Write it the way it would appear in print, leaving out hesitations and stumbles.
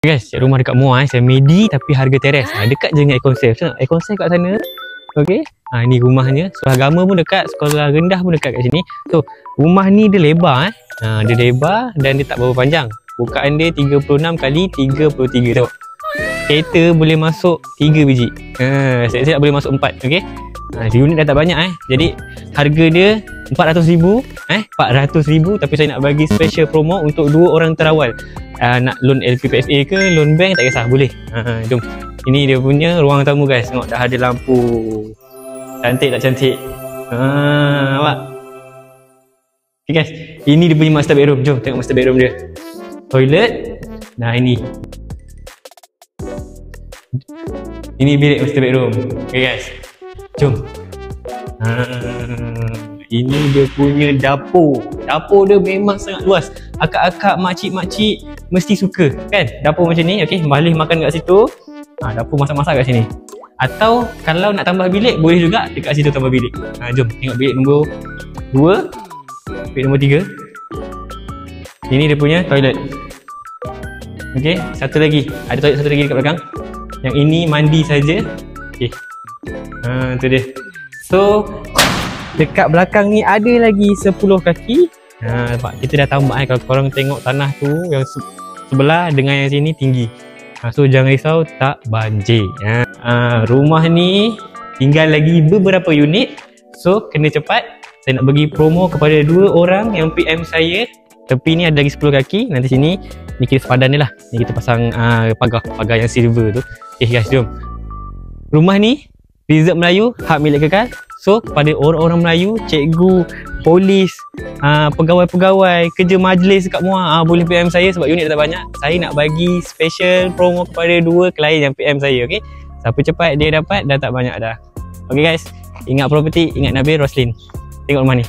Guys, rumah dekat Muar semi-di tapi harga teres. Dekat je dengan Econsave. So, Econsave kat sana. Okey. Ni rumahnya. Sekolah agama pun dekat, sekolah rendah pun dekat kat sini. So, rumah ni dia lebar dia lebar dan dia tak berapa panjang. Bukaan dia 36 kali 33 tau. Kereta boleh masuk 3 biji. Saya boleh masuk 4, okey. Unit dah tak banyak Jadi harga dia 400,000 400,000 tapi saya nak bagi special promo untuk 2 orang terawal. Nak loan LPPSA ke loan bank tak kisah, boleh. Jom. Ini dia punya ruang tamu guys. Tengok dah ada lampu. Cantik tak cantik? Nampak? Okay guys, ini dia punya master bedroom. Jom tengok master bedroom dia. Toilet. Nah ini. Ini bilik master bedroom. Okay guys, jom. Ini dia punya dapur. Dapur dia memang sangat luas. Akak-akak, makcik-makcik mesti suka kan dapur macam ni. Okey, boleh makan kat situ. Dapur masak-masak kat sini. Atau kalau nak tambah bilik boleh juga dekat situ tambah bilik. Jom tengok bilik nombor 2. Bilik nombor 3. Ini dia punya toilet. Okey, satu lagi. Ada toilet satu lagi dekat belakang. Yang ini mandi saja. Okey. Tu dia. So dekat belakang ni ada lagi 10 kaki. Nampak kita dah tambah kalau korang tengok tanah tu yang sebelah dengan yang sini tinggi. So jangan risau tak banjir. Rumah ni tinggal lagi beberapa unit. So kena cepat. Saya nak bagi promo kepada 2 orang yang PM saya. Tepi ni ada lagi 10 kaki. Nanti sini ni kita sepadan ni lah. Ni kita pasang pagar yang silver tu. Okay guys, jom. Rumah ni Reserve Melayu, hak milik kekal. So kepada orang-orang Melayu, cikgu, polis, pegawai-pegawai, kerja majlis dekat Muar, boleh PM saya sebab unit tak banyak. Saya nak bagi special promo kepada 2 klien yang PM saya, okey. Siapa cepat dia dapat, dah tak banyak dah. Okey guys, ingat property, ingat Nabil Roslin. Tengok rumah ni.